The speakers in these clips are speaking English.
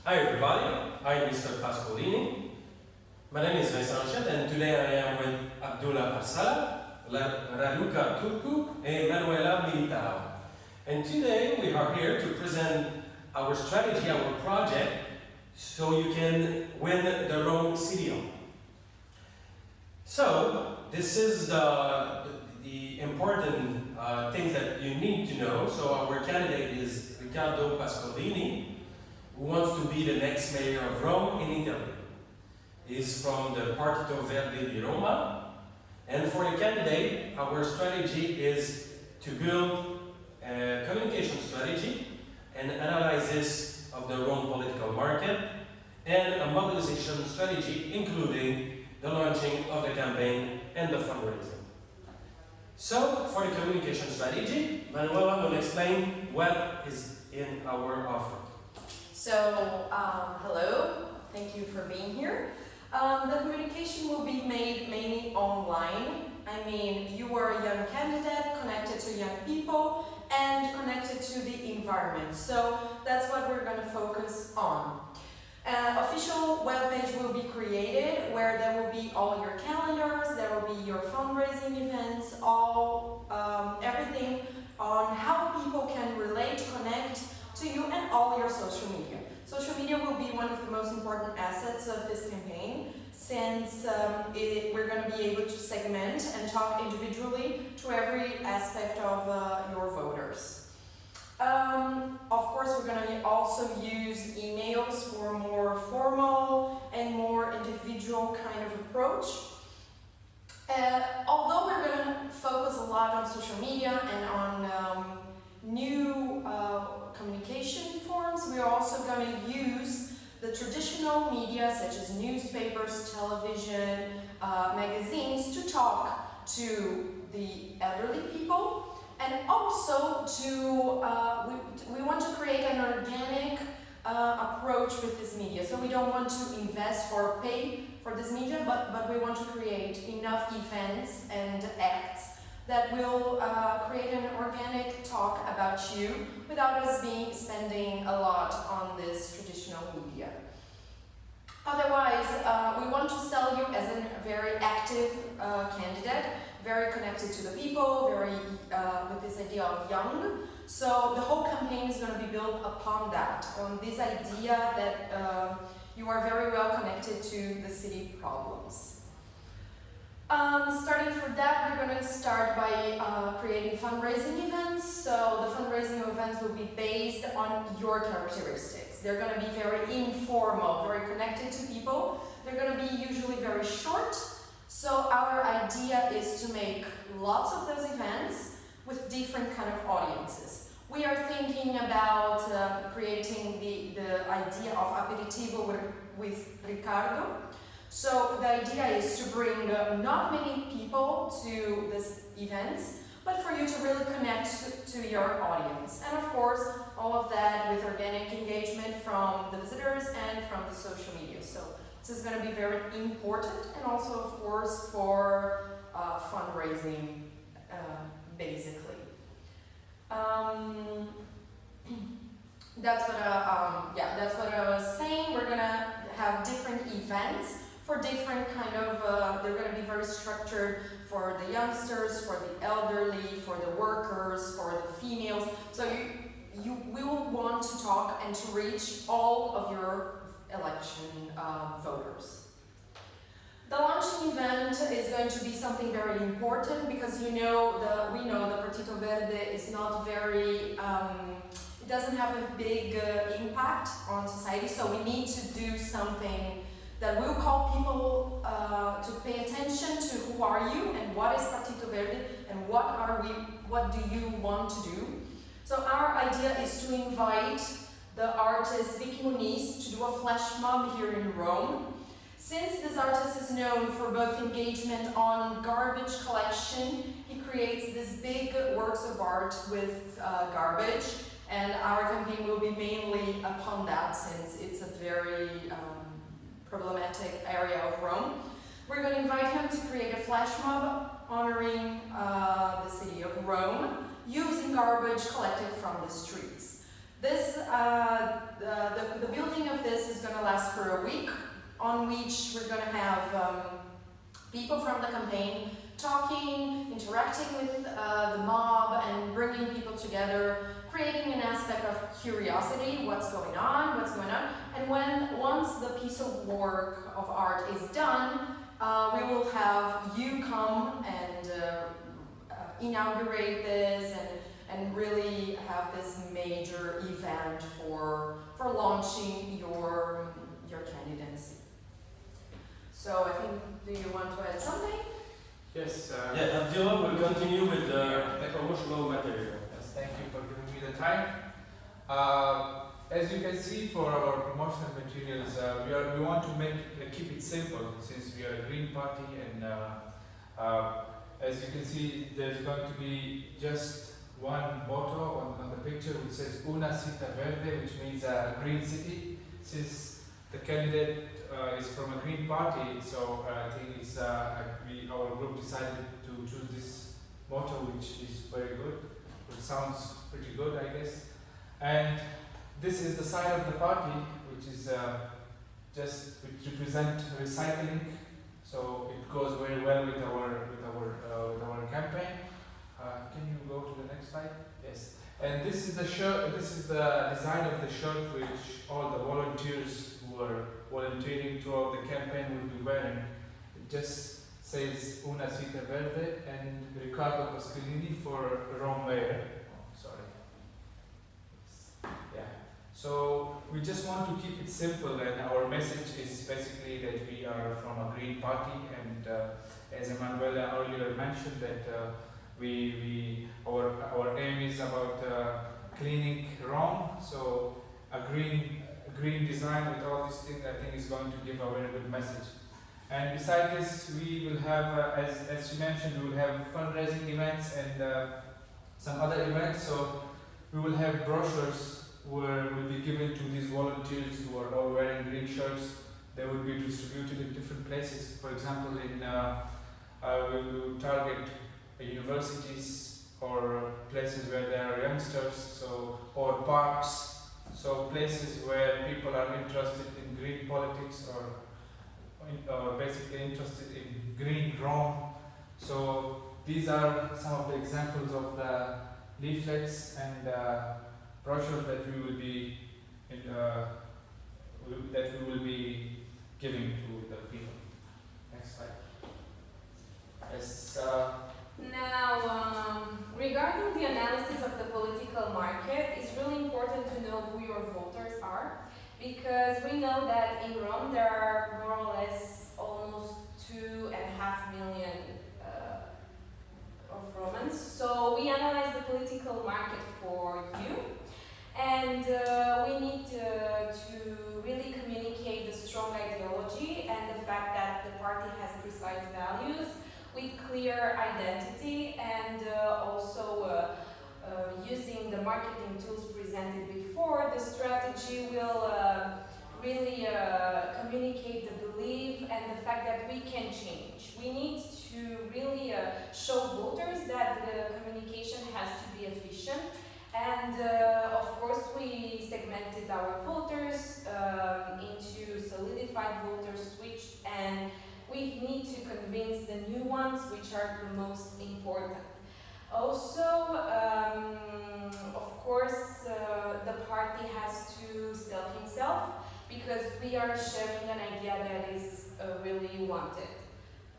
Hi everybody, I'm Mr. Pascolini. My name is Vincent Rochette and today I am with Abdullah Arsala, Raluca Turku and Manuela Militao. And today we are here to present our strategy, our project, so you can win the Rome CDO. So this is the important things that you need to know. So our candidate is Riccardo Pascolini, who wants to be the next mayor of Rome in Italy. He's from the Partito Verde di Roma. And for the candidate, our strategy is to build a communication strategy and analysis of the Rome political market and a mobilization strategy, including the launching of the campaign and the fundraising. So, for the communication strategy, Manuela will explain what is in our offer. So, hello, thank you for being here. The communication will be made mainly online. I mean, you are a young candidate connected to young people and connected to the environment. So that's what we're going to focus on. Official webpage will be created where there will be all your calendars, there will be your fundraising events, everything on how people can relate, connect to you and all your social media. Social media will be one of the most important assets of this campaign since we're going to be able to segment and talk individually to every aspect of your voters. Of course, we're going to also use emails for more formal and more individual kind of approach. Although we're going to focus a lot on social media and on new communication forms, we are also going to use the traditional media such as newspapers, television, magazines to talk to the elderly people, and also to we want to create an organic approach with this media. So we don't want to invest or pay for this media, but we want to create enough events and acts that will create an organic talk about you without us spending a lot on this traditional media. Otherwise, we want to sell you as a very active candidate, very connected to the people, very with this idea of young. So the whole campaign is going to be built upon that, on this idea that you are very well connected to the city problems. Starting for that, we're going to start by creating fundraising events. So the fundraising events will be based on your characteristics. They're going to be very informal, very connected to people. They're going to be usually very short. So our idea is to make lots of those events with different kind of audiences. We are thinking about creating the idea of aperitivo with Riccardo. So the idea is to bring not many people to these events, but for you to really connect to your audience. And of course, all of that with organic engagement from the visitors and from the social media. So this is going to be very important, and also of course for fundraising, basically. That's what I was saying. We're going to have different events for different kind of, they're going to be very structured for the youngsters, for the elderly, for the workers, for the females. So we will want to talk and to reach all of your election voters. The launching event is going to be something very important because we know the Partito Verde is not very, it doesn't have a big impact on society, so we need to do something that will call people to pay attention to who are you and what is Partito Verde and what do you want to do. So our idea is to invite the artist Vicky Muniz to do a flash mob here in Rome. Since this artist is known for both engagement on garbage collection, he creates these big works of art with garbage, and our campaign will be mainly upon that since it's a very problematic area of Rome. We're going to invite him to create a flash mob honoring the city of Rome using garbage collected from the streets. This, the building of this last for a week, on which we're going to have people from the campaign talking, interacting with the mob, and bringing people together, creating an aspect of curiosity, what's going on, and once the piece of work of art is done, we will have you come and inaugurate this and really have this major event for launching your candidacy. So I think, do you want to add something? Yes. Yeah, Abdullah will continue with the promotional material. Yes, thank you for giving me the time. As you can see, for our promotional materials, we want to keep it simple, since we are a green party, and as you can see, there's going to be just one motto on the picture which says Una Cita Verde, which means a green city. Since the candidate is from a green party, so I think it's our group decided to choose this motto, which is very good. It sounds pretty good, I guess. And this is the sign of the party, which is which represent recycling. So it goes very well with our campaign. Can you go to the next slide? Yes. And this is the shirt. This is the design of the shirt which all the volunteers who are volunteering throughout the campaign will be wearing. It just says Una Cita Verde and Riccardo Pasqualini for Rome Mayor. Oh, sorry. Yeah. So we just want to keep it simple, and our message is basically that we are from a green party, and as Emanuela earlier mentioned, that our aim is about cleaning Rome. So a green design with all these things, I think, is going to give a very good message. And besides this, we will have, as she mentioned, we will have fundraising events and some other events. So we will have brochures where will be given to these volunteers who are all wearing green shirts. They will be distributed in different places. For example, we will target universities or places where there are youngsters, or parks, so places where people are interested in green politics or basically interested in green Rome. So these are some of the examples of the leaflets and brochures that we will be giving to the people. Next slide. Yes. Now, regarding the analysis of the political market, it's really important to know who your voters are, because we know that in Rome there are more or less almost 2.5 million of Romans. So we analyze the political market for you, and we need to really communicate the strong ideology and the fact that the party has precise values with clear identity, and also using the marketing tools presented before. The strategy will really communicate the belief and the fact that we can change. We need to really show voters that the communication has to be efficient, and of course we segmented our voters into solidified voters, switched, and we need to convince the new ones, which are the most important. Also, of course, the party has to sell himself, because we are sharing an idea that is really wanted.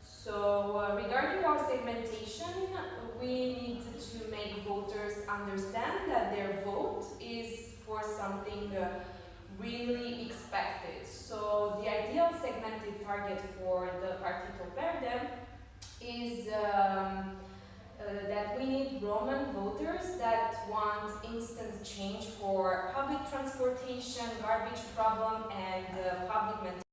So regarding our segmentation, we need to make voters understand that their vote is for something really expected. So the ideal segmented target for the Partito Verde is that we need Roman voters that want instant change for public transportation, garbage problem, and public maintenance.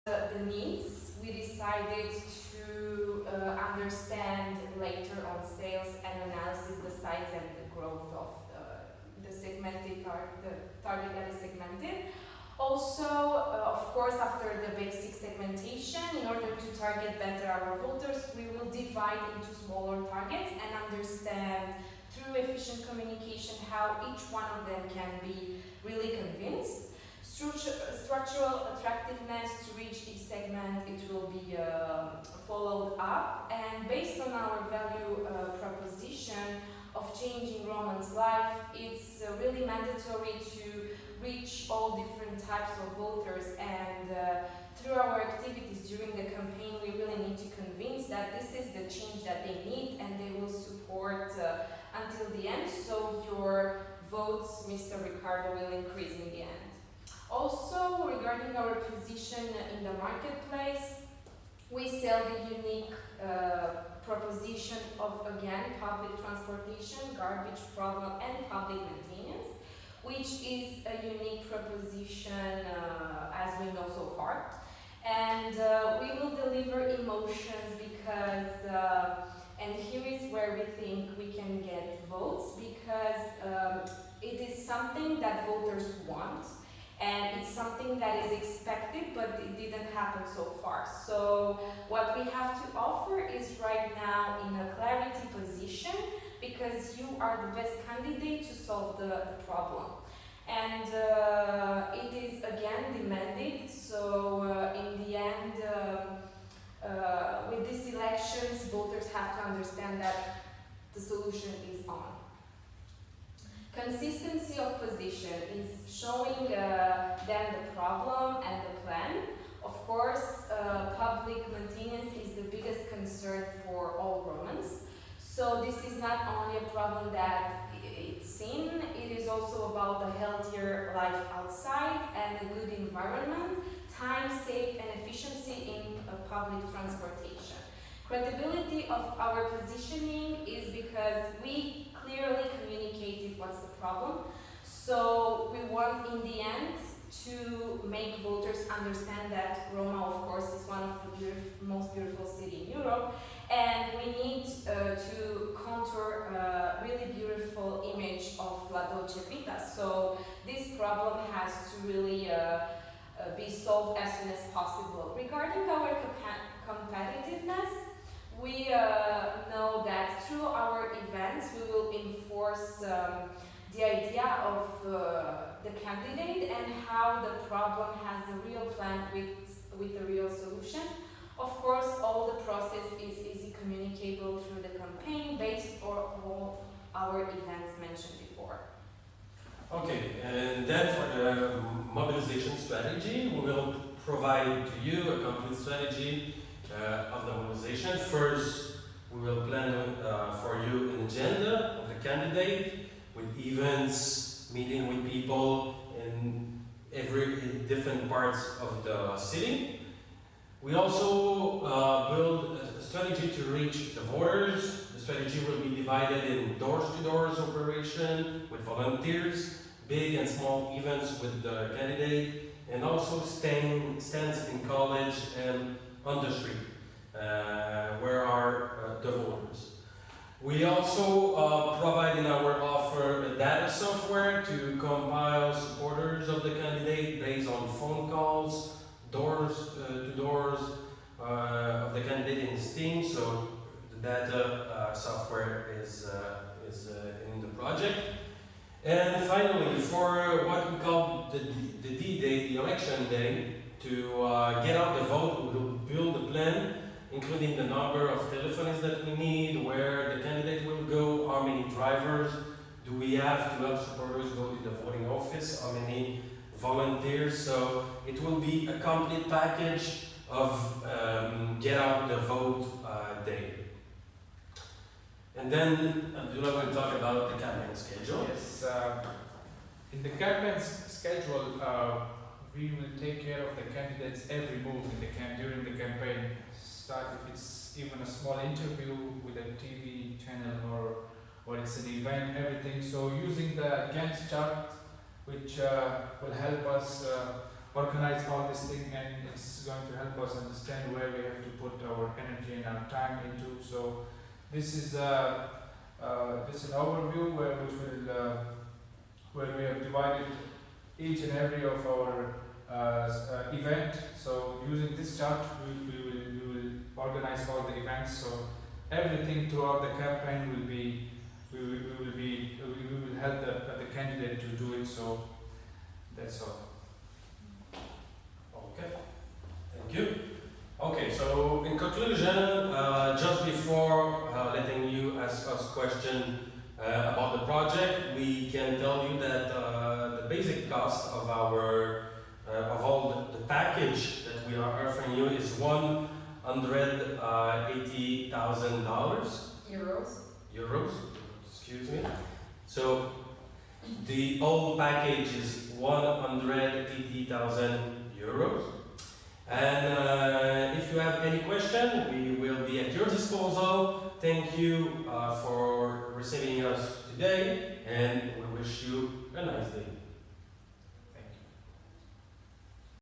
The needs, we decided to understand later on sales and analysis the size and the growth of the segmented target that is segmented. Also, of course, after the basic segmentation, in order to target better our voters, we will divide into smaller targets and understand through efficient communication how each one of them can be really convinced. Structure structural attractiveness to reach each segment, it will be followed up, and based on our value proposition of changing Romans' life, it's really mandatory to reach all different types of voters, and through our activities during the campaign, we really need to convince that this is the change that they need, and they will support until the end, so your votes, Mr. Ricardo, will increase in the end. Also, regarding our position in the marketplace, we sell the unique proposition of, again, public transportation, garbage problem, and public maintenance, which is a unique proposition as we know so far. And we will deliver emotions because, and here is where we think we can get votes, because it is something that voters want, and it's something that is expected, but it didn't happen so far. So what we have to offer is right now in a clarity position, because you are the best candidate to solve the problem. And it is again demanded, so in the end, with these elections, voters have to understand that the solution is on. Consistency of position is showing them the problem and the plan. Of course, public maintenance is the biggest concern for all Romans. So this is not only a problem that it's seen, it is also about a healthier life outside and a good environment, time saved and efficiency in public transportation. Credibility of our positioning is because we clearly communicated what's the problem. So we want in the end to make voters understand that Roma, of course, is one of the most beautiful cities in Europe, and we need to contour a really beautiful image of La Dolce Vita. So this problem has to really be solved as soon as possible. Regarding our competitiveness, we know that through our events we will enforce the idea of the candidate and how the problem has a real plan with a real solution. Of course, all the process is easy communicable through the campaign based on all our events mentioned before. Okay, and then for the mobilization strategy, we will provide to you a complete strategy of the mobilization. First, we will plan for you an agenda of the candidate with events, meeting with people in different parts of the city. We also build a strategy to reach the voters. The strategy will be divided in doors-to-door operation with volunteers, big and small events with the candidate, and also stands in college and on the street, where are the voters. We also provide in our offer a data software to compile supporters of the candidate based on phone calls, doors to doors of the candidate in his team. So the data software is in the project. And finally, for what we call the D-Day, the election day, to get out the vote, we will build a plan, including the number of telephones that we need, where the candidate will go, how many drivers do we have to help supporters go to the voting office, how many volunteers. So it will be a complete package of get out the vote day. And then Abdullah will talk about the campaign schedule. Yes, in the campaign schedule, we will take care of the candidates' every move in during the campaign. Start if it's even a small interview with a TV channel or it's an event, everything. So using the Gantt chart, which will help us organize all this thing, and it's going to help us understand where we have to put our energy and our time into. So this is an overview where we have divided each and every of our event. So using this chart, we will organize all the events. So everything throughout the campaign will be we will help the candidate to do it. So that's all. we can tell you that the basic cost of our of all the package that we are offering you is $180,000 Euros. excuse me. So the whole package is 180,000 euros. And if you have any question, we will be at your disposal. Thank you for receiving us today, and we wish you a nice day.